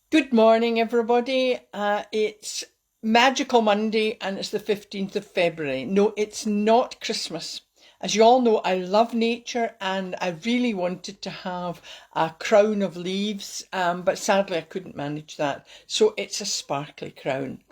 Good morning, everybody. It's Magical Monday and it's the 15th of February. No, it's not Christmas. As you all know, I love nature and I really wanted to have a crown of leaves, but sadly I couldn't manage that. So it's a sparkly crown.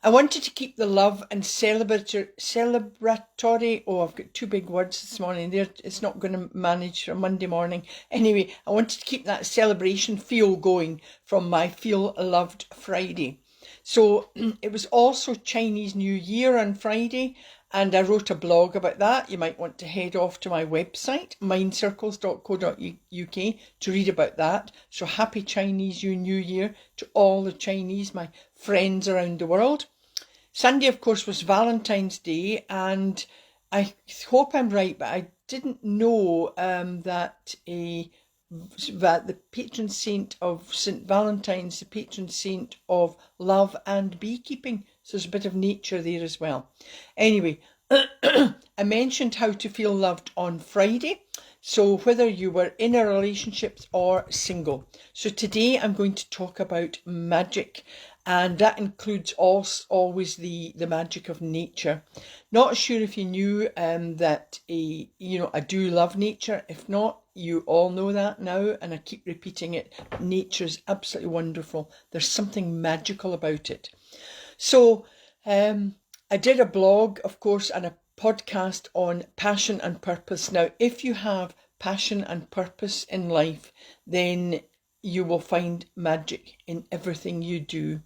I wanted to keep the love and celebratory. Oh, I've got two big words this morning there. It's not going to manage for Monday morning. Anyway, I wanted to keep that celebration feel going from my Feel Loved Friday. So it was also Chinese New Year on Friday, and I wrote a blog about that. You might want to head off to my website, mindcircles.co.uk, to read about that. So happy Chinese New Year to all the Chinese, my friends around the world. Sunday, of course, was Valentine's Day, and I hope I'm right, but I didn't know that the patron saint of St. Valentine's, the patron saint of love and beekeeping. So there's a bit of nature there as well. Anyway, I mentioned how to feel loved on Friday. So whether you were in a relationship or single. So today I'm going to talk about magic, and that includes always the magic of nature. Not sure if you knew that I do love nature. If not, you all know that now, and I keep repeating it. Nature's absolutely wonderful. There's something magical about it. So I did a blog, of course, and a podcast on passion and purpose. Now, if you have passion and purpose in life, then you will find magic in everything you do.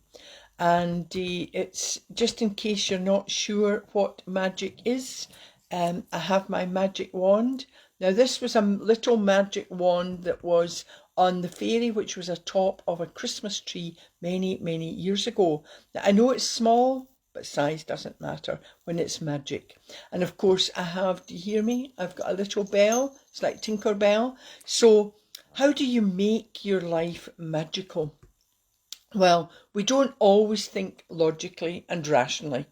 And it's just in case you're not sure what magic is, I have my magic wand. Now, this was a little magic wand that was on the fairy, which was atop of a Christmas tree many, many years ago. Now, I know it's small, but size doesn't matter when it's magic. And of course, do you hear me? I've got a little bell. It's like Tinker Bell. So how do you make your life magical? Well, we don't always think logically and rationally.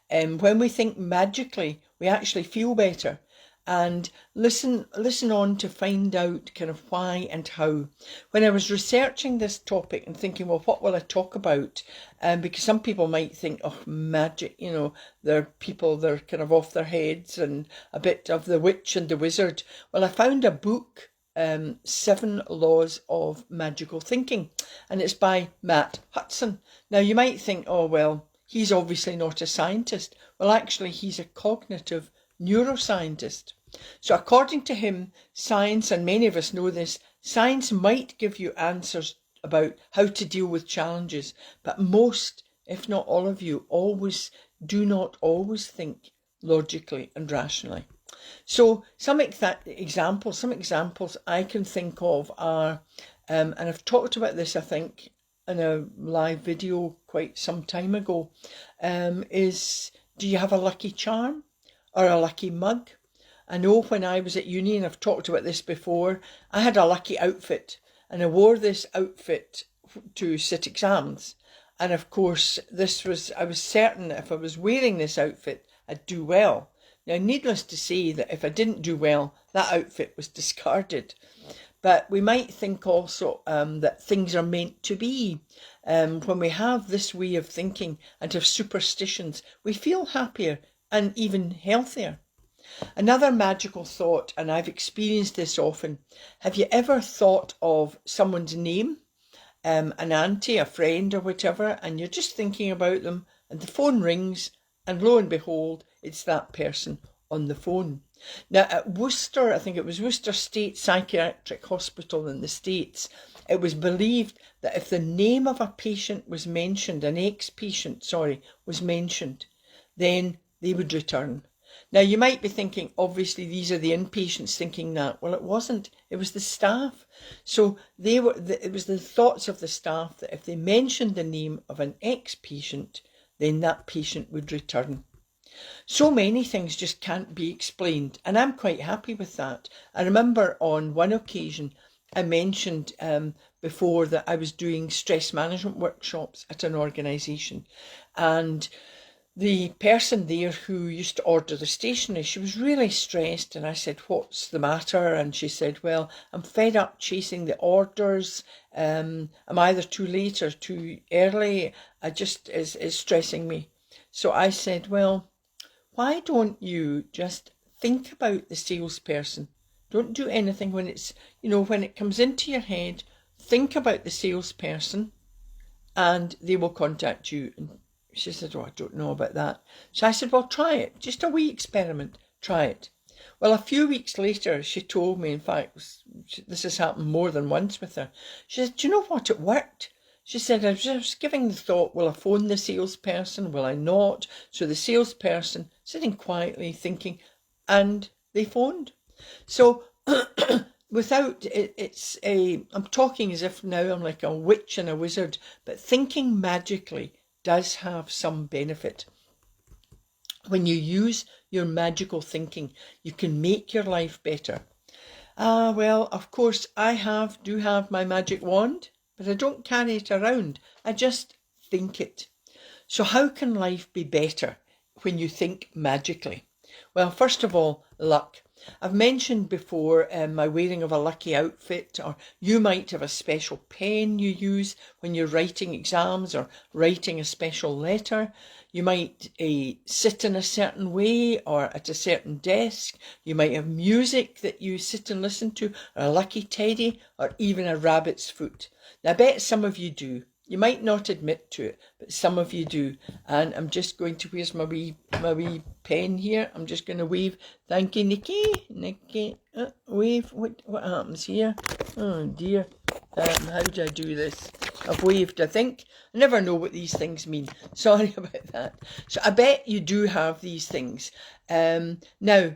When we think magically, we actually feel better. And listen on to find out kind of why and how. When I was researching this topic and thinking, well, what will I talk about? Because some people might think, oh, magic, they're kind of off their heads and a bit of the witch and the wizard. Well, I found a book, 7 Laws of Magical Thinking, and it's by Matt Hudson. Now, you might think, oh, well, he's obviously not a scientist. Well, actually, he's a cognitive neuroscientist. So according to him, science, and many of us know this, science might give you answers about how to deal with challenges, but most, if not all of you, do not always think logically and rationally. So some examples I can think of are, and I've talked about this, I think, in a live video quite some time ago, is, do you have a lucky charm or a lucky mug? I know when I was at uni, and I've talked about this before, I had a lucky outfit, and I wore this outfit to sit exams. And of course, I was certain that if I was wearing this outfit, I'd do well. Now, needless to say that if I didn't do well, that outfit was discarded. But we might think also that things are meant to be. When we have this way of thinking and have superstitions, we feel happier and even healthier. Another magical thought, and I've experienced this often, have you ever thought of someone's name, an auntie, a friend or whatever, and you're just thinking about them and the phone rings and lo and behold, it's that person on the phone. Now at Worcester, I think it was Worcester State Psychiatric Hospital in the States, it was believed that if the name of a patient was mentioned, an ex-patient, was mentioned, then they would return. Now, you might be thinking, obviously, these are the inpatients thinking that. Well, it wasn't. It was the staff. So it was the thoughts of the staff that if they mentioned the name of an ex-patient, then that patient would return. So many things just can't be explained, and I'm quite happy with that. I remember on one occasion, I mentioned before that I was doing stress management workshops at an organisation, and the person there who used to order the stationery, she was really stressed, and I said, what's the matter? And she said, well, I'm fed up chasing the orders. I'm either too late or too early. It's stressing me. So I said, well, why don't you just think about the salesperson? Don't do anything when it's, when it comes into your head, think about the salesperson and they will contact you. And she said, I don't know about that. So I said, well, try it. Just a wee experiment. Try it. Well, a few weeks later, she told me, in fact, this has happened more than once with her. She said, do you know what? It worked. She said, I was just giving the thought, will I phone the salesperson? Will I not? So the salesperson, sitting quietly thinking, and they phoned. So without I'm talking as if now I'm like a witch and a wizard, but thinking magically does have some benefit. When you use your magical thinking, you can make your life better. Well, of course, I do have my magic wand, but I don't carry it around. I just think it. So how can life be better when you think magically? Well, first of all, luck. I've mentioned before my wearing of a lucky outfit, or you might have a special pen you use when you're writing exams or writing a special letter. You might sit in a certain way or at a certain desk. You might have music that you sit and listen to, or a lucky teddy, or even a rabbit's foot. Now, I bet some of you do. You might not admit to it, but some of you do. And I'm just going to, where's my wee pen here? I'm just going to wave. Thank you, Nikki. Nikki, wave. What happens here? Oh dear. How do I do this? I've waved, I think. I never know what these things mean. Sorry about that. So I bet you do have these things. Now,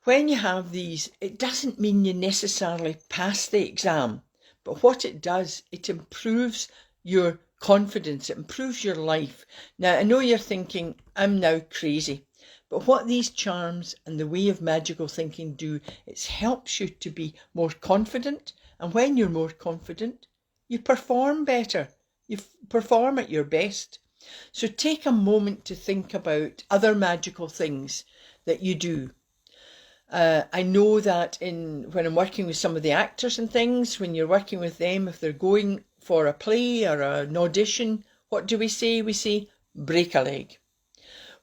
when you have these, it doesn't mean you necessarily pass the exam. But what it does, it improves your confidence, it improves your life. Now, I know you're thinking, I'm now crazy. But what these charms and the way of magical thinking do, it helps you to be more confident. And when you're more confident, you perform better. You perform at your best. So take a moment to think about other magical things that you do. I know that when I'm working with some of the actors and things, when you're working with them, if they're going for a play or an audition, what do we say? We say, break a leg.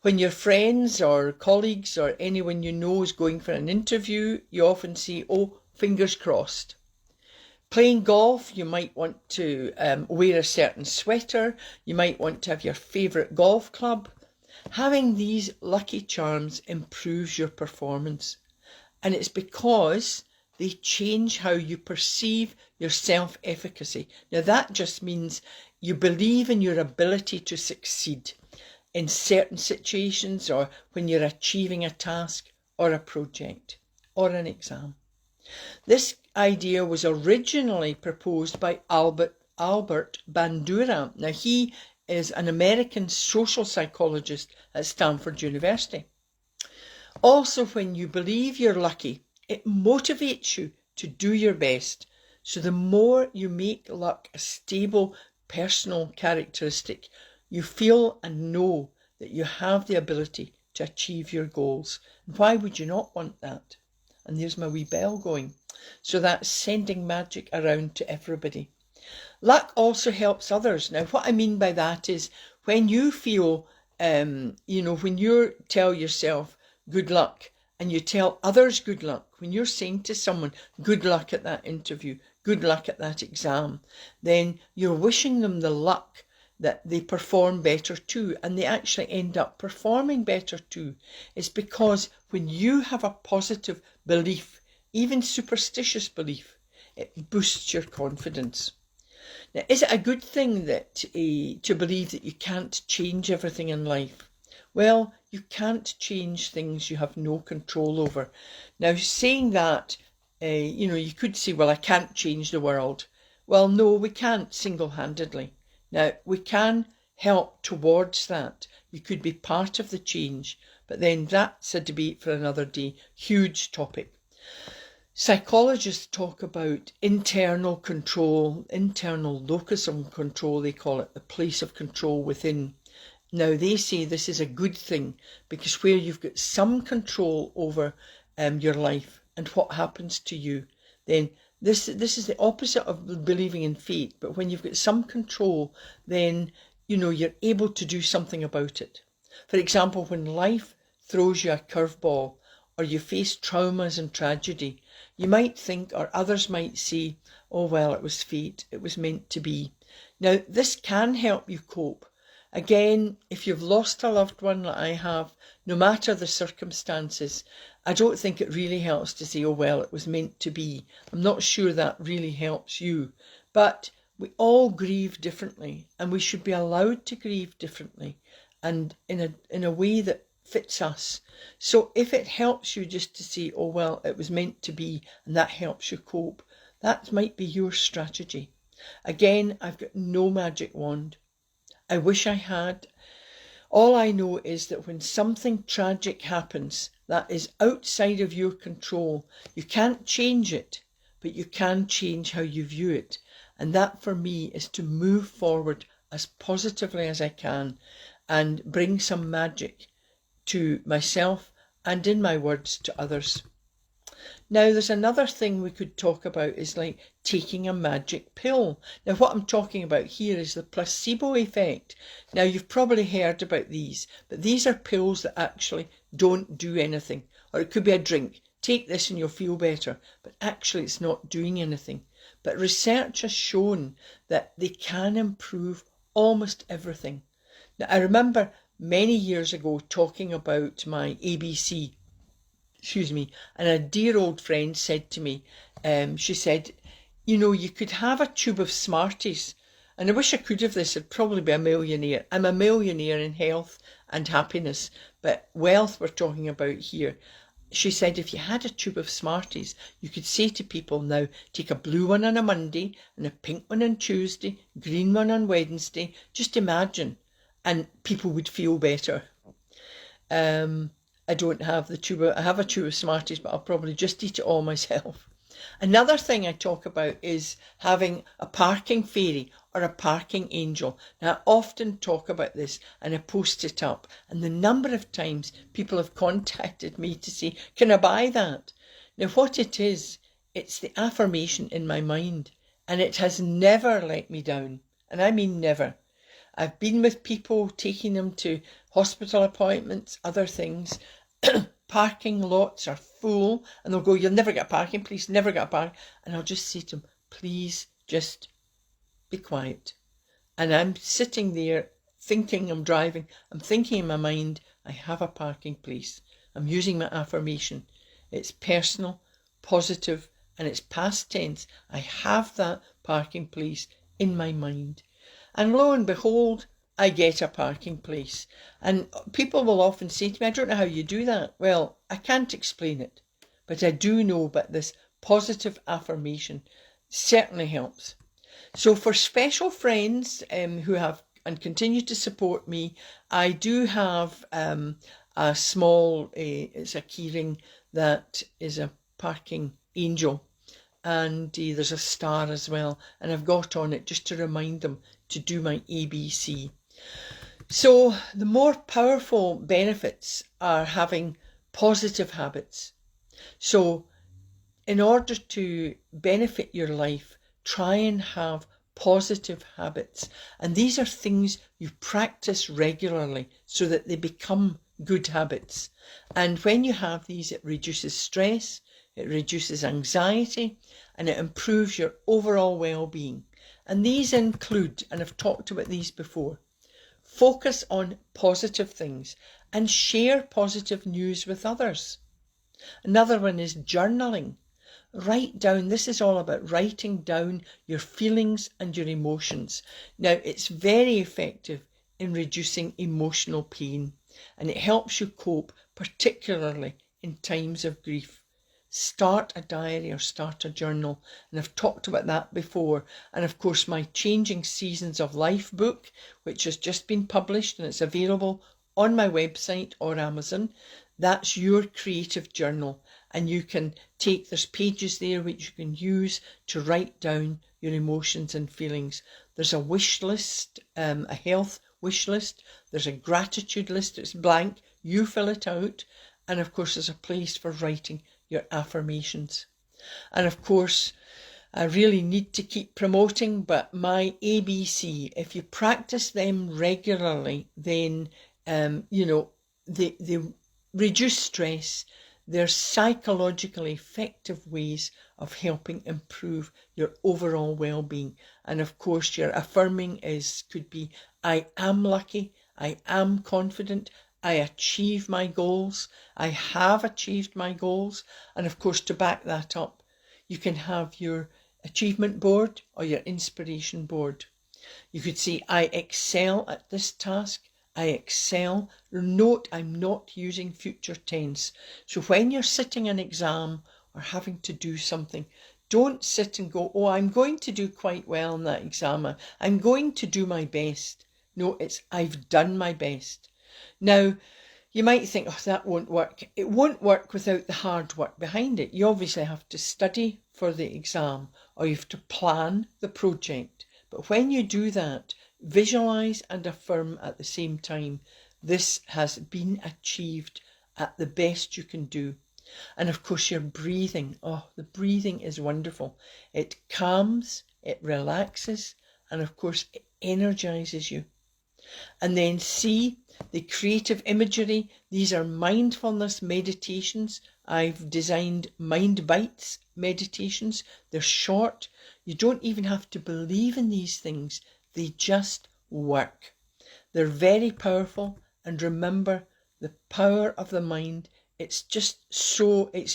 When your friends or colleagues or anyone you know is going for an interview, you often say, oh, fingers crossed. Playing golf, you might want to wear a certain sweater. You might want to have your favourite golf club. Having these lucky charms improves your performance. And it's because they change how you perceive your self-efficacy. Now that just means you believe in your ability to succeed in certain situations, or when you're achieving a task or a project or an exam. This idea was originally proposed by Albert Bandura. Now he is an American social psychologist at Stanford University. Also, when you believe you're lucky, it motivates you to do your best. So the more you make luck a stable personal characteristic, you feel and know that you have the ability to achieve your goals. And why would you not want that? And there's my wee bell going. So that's sending magic around to everybody. Luck also helps others. Now, what I mean by that is when you feel, when you tell yourself, good luck, and you tell others good luck, when you're saying to someone, good luck at that interview, good luck at that exam, then you're wishing them the luck that they perform better too, and they actually end up performing better too. It's because when you have a positive belief, even superstitious belief, it boosts your confidence. Now, is it a good thing that to believe that you can't change everything in life? Well, you can't change things you have no control over. Now, saying that, you could say, well, I can't change the world. Well, no, we can't single-handedly. Now, we can help towards that. You could be part of the change, but then that's a debate for another day. Huge topic. Psychologists talk about internal control, internal locus of control, they call it, the place of control within. Now, they say this is a good thing because where you've got some control over your life and what happens to you, then this is the opposite of believing in fate. But when you've got some control, then, you're able to do something about it. For example, when life throws you a curveball or you face traumas and tragedy, you might think, or others might say, oh, well, it was fate, it was meant to be. Now, this can help you cope. Again, if you've lost a loved one like I have, no matter the circumstances, I don't think it really helps to say, oh, well, it was meant to be. I'm not sure that really helps you. But we all grieve differently, and we should be allowed to grieve differently and in a way that fits us. So if it helps you just to say, oh, well, it was meant to be, and that helps you cope, that might be your strategy. Again, I've got no magic wand. I wish I had. All I know is that when something tragic happens that is outside of your control, you can't change it, but you can change how you view it. And that for me is to move forward as positively as I can and bring some magic to myself and, in my words, to others. Now, there's another thing we could talk about is like taking a magic pill. Now, what I'm talking about here is the placebo effect. Now, you've probably heard about these, but these are pills that actually don't do anything. Or it could be a drink. Take this and you'll feel better. But actually, it's not doing anything. But research has shown that they can improve almost everything. Now, I remember many years ago talking about my ABC, and a dear old friend said to me, she said, you could have a tube of Smarties. And I wish I could have this, I'd probably be a millionaire. I'm a millionaire in health and happiness, but wealth we're talking about here. She said if you had a tube of Smarties, you could say to people now, take a blue one on a Monday and a pink one on Tuesday, green one on Wednesday. Just imagine. And people would feel better. I don't have the tube. I have a tube of Smarties, but I'll probably just eat it all myself. Another thing I talk about is having a parking fairy or a parking angel. Now, I often talk about this and I post it up. And the number of times people have contacted me to say, can I buy that? Now, what it is, it's the affirmation in my mind. And it has never let me down. And I mean never. I've been with people, taking them to hospital appointments, other things. Parking lots are full and they'll go, you'll never get a parking, please, never get a parking. And I'll just say to them, please just be quiet. And I'm sitting there thinking I'm driving. I'm thinking in my mind, I have a parking place. I'm using my affirmation. It's personal, positive, and it's past tense. I have that parking place in my mind. And lo and behold, I get a parking place. And people will often say to me, I don't know how you do that. Well, I can't explain it, but I do know that this positive affirmation certainly helps. So for special friends who have and continue to support me, I do have a small, it's a keyring that is a parking angel. And there's a star as well. And I've got on it just to remind them to do my ABC. So the more powerful benefits are having positive habits. So in order to benefit your life, try and have positive habits. And these are things you practice regularly so that they become good habits. And when you have these, it reduces stress, it reduces anxiety, and it improves your overall well-being. And these include, and I've talked about these before, focus on positive things and share positive news with others. Another one is journaling. Write down, this is all about writing down your feelings and your emotions. Now, it's very effective in reducing emotional pain and it helps you cope, particularly in times of grief. Start a diary or start a journal. And I've talked about that before. And of course, my Changing Seasons of Life book, which has just been published and it's available on my website or Amazon. That's your creative journal. And you can take, there's pages there which you can use to write down your emotions and feelings. There's a wish list, a health wish list. There's a gratitude list. It's blank. You fill it out. And of course, there's a place for writing your affirmations. And of course, I really need to keep promoting, but my ABC, if you practice them regularly, then, they reduce stress. They're psychologically effective ways of helping improve your overall well-being. And of course, your affirming could be, I am lucky, I am confident, I achieve my goals, I have achieved my goals. And of course, to back that up, you can have your achievement board or your inspiration board. You could say, I excel at this task. I excel. Note, I'm not using future tense. So when you're sitting an exam or having to do something, don't sit and go, oh, I'm going to do quite well in that exam. I'm going to do my best. No, it's I've done my best. Now, you might think, oh, that won't work. It won't work without the hard work behind it. You obviously have to study for the exam, or you have to plan the project. But when you do that, visualize and affirm at the same time, this has been achieved at the best you can do. And of course, your breathing. Oh, the breathing is wonderful. It calms, it relaxes, and of course, it energizes you. And then C, the creative imagery. These are mindfulness meditations. I've designed Mind Bites meditations. They're short. You don't even have to believe in these things. They just work. They're very powerful. And remember, the power of the mind, it's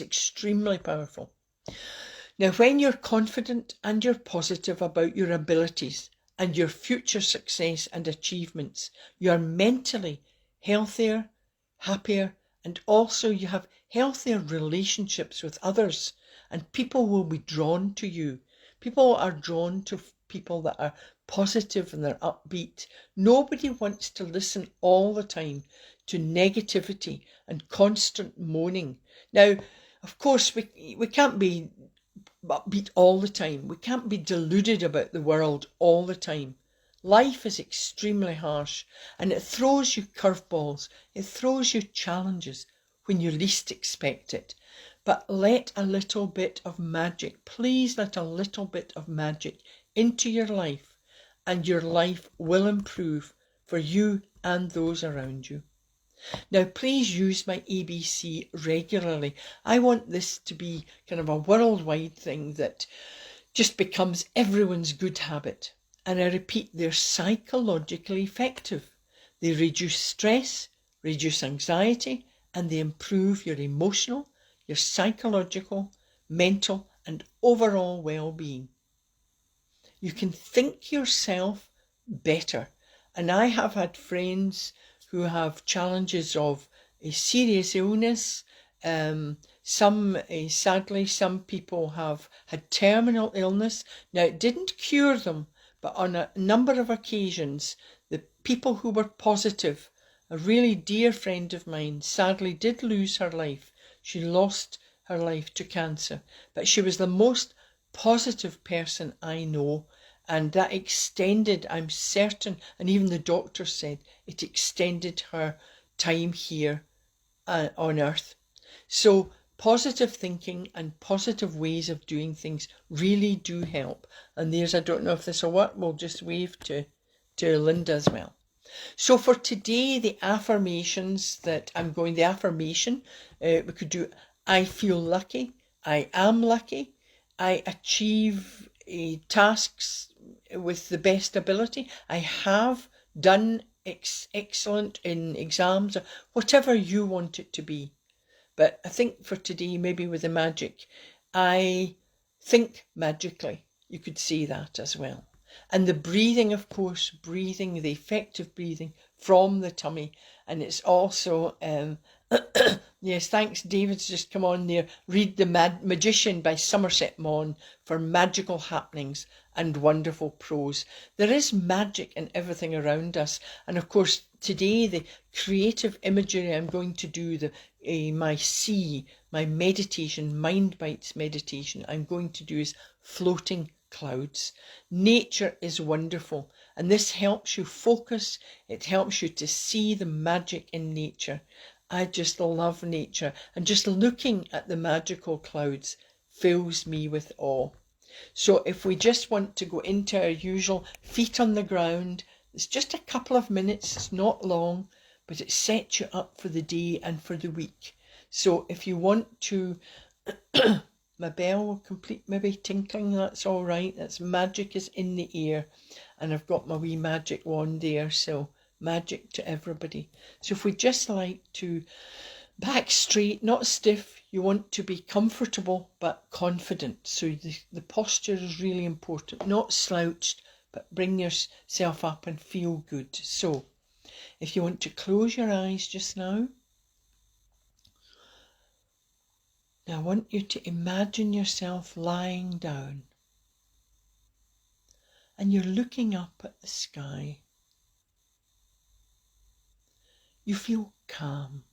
extremely powerful. Now, when you're confident and you're positive about your abilities and your future success and achievements, you are mentally healthier, happier, and also you have healthier relationships with others, and people will be drawn to you. People are drawn to people that are positive and they're upbeat. Nobody wants to listen all the time to negativity and constant moaning. Now, of course, we can't be upbeat all the time. We can't be deluded about the world all the time. Life is extremely harsh, and it throws you curveballs. It throws you challenges when you least expect it. But let a little bit of magic, please let a little bit of magic into your life, and your life will improve for you and those around you. Now, please use my ABC regularly. I want this to be kind of a worldwide thing that just becomes everyone's good habit. And I repeat, they're psychologically effective. They reduce stress, reduce anxiety, and they improve your emotional, your psychological, mental, and overall well-being. You can think yourself better. And I have had friends who have challenges of a serious illness. Sadly, some people have had terminal illness. Now, it didn't cure them, but on a number of occasions, the people who were positive, a really dear friend of mine, sadly did lose her life. She lost her life to cancer, but she was the most positive person I know. And that extended, I'm certain, and even the doctor said, it extended her time here on earth. So positive thinking and positive ways of doing things really do help. And I don't know if this will work, we'll just wave to Linda as well. So for today, the affirmations that the affirmation, we could do, I feel lucky, I am lucky, I achieve tasks with the best ability, I have done excellent in exams, whatever you want it to be. But I think for today, maybe with the magic, I think magically. You could see that as well. And the breathing, of course, the effective breathing from the tummy. And it's also, yes, thanks, David's just come on there. Read The Magician by Somerset Maugham for magical happenings and wonderful prose. There is magic in everything around us. And of course, today, the creative imagery I'm going to do, my meditation, Mind Bites meditation, I'm going to do is floating clouds. Nature is wonderful, and this helps you focus. It helps you to see the magic in nature. I just love nature, and just looking at the magical clouds fills me with awe. So if we just want to go into our usual feet on the ground, it's just a couple of minutes, it's not long, but it sets you up for the day and for the week. So if you want to, my bell will complete maybe tinkling, that's all right. That's magic is in the air, and I've got my wee magic wand there, so magic to everybody. So if we just like to back straight, not stiff, you want to be comfortable but confident. So the posture is really important, not slouched, but bring yourself up and feel good. So if you want to close your eyes just now, I want you to imagine yourself lying down and you're looking up at the sky. You feel calm.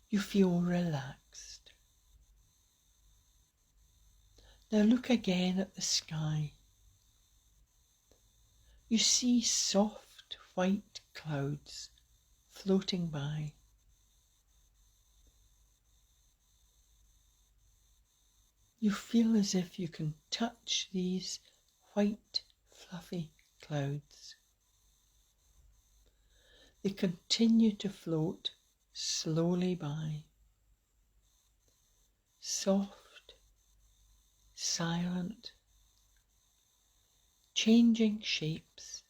You feel relaxed. Now look again at the sky. You see soft white clouds floating by. You feel as if you can touch these white, fluffy clouds. They continue to float slowly by. Soft, silent, changing shapes.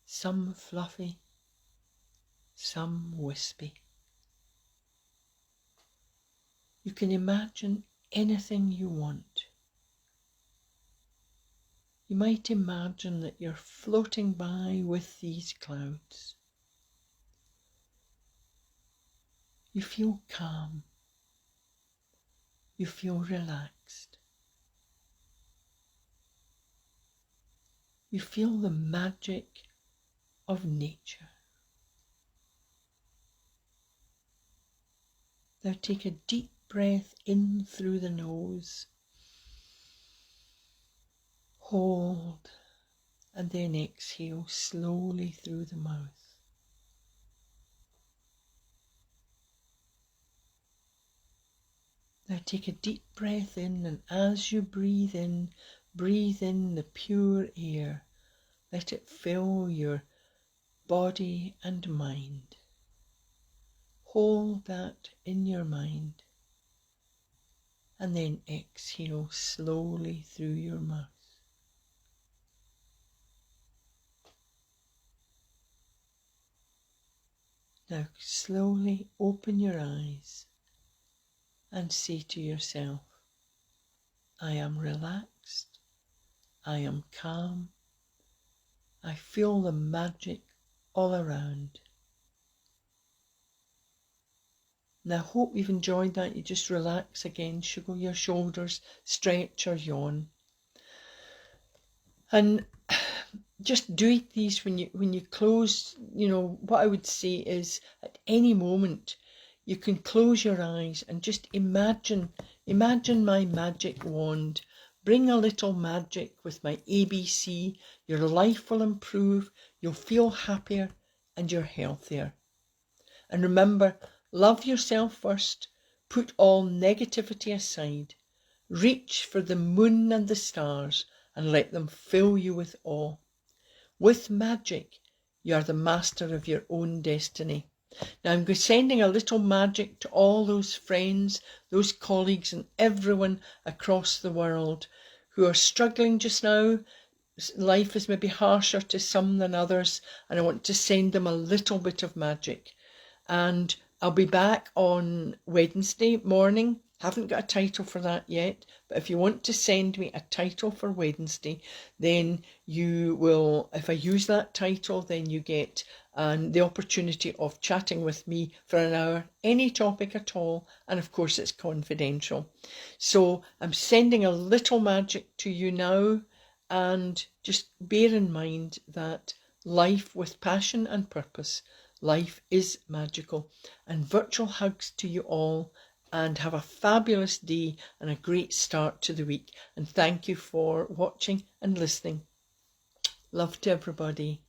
Some fluffy, some wispy. You can imagine anything you want. You might imagine that you're floating by with these clouds. You feel calm. You feel relaxed. You feel the magic of nature. Now take a deep breath in through the nose. Hold, and then exhale slowly through the mouth. Now take a deep breath in, and as you breathe in the pure air. Let it fill your body and mind. Hold that in your mind, and then exhale slowly through your mouth. Now slowly open your eyes and say to yourself, I am relaxed, I am calm, I feel the magic all around. And I hope you've enjoyed that. You just relax again, shuggle your shoulders, stretch or yawn. And just do these when you close. What I would say is at any moment you can close your eyes and just imagine my magic wand. Bring a little magic with my ABC. Your life will improve, you'll feel happier and you're healthier. And remember, love yourself first. Put all negativity aside. Reach for the moon and the stars and let them fill you with awe. With magic, you are the master of your own destiny. Now I'm sending a little magic to all those friends, those colleagues and everyone across the world who are struggling just now. Life is maybe harsher to some than others, and I want to send them a little bit of magic. And I'll be back on Wednesday morning. Haven't got a title for that yet, but if you want to send me a title for Wednesday, then you will, if I use that title, then you get the opportunity of chatting with me for an hour, any topic at all, and of course it's confidential. So I'm sending a little magic to you now, and just bear in mind that life with passion and purpose, life is magical. And virtual hugs to you all. and have a fabulous day and a great start to the week. And thank you for watching and listening. Love to everybody.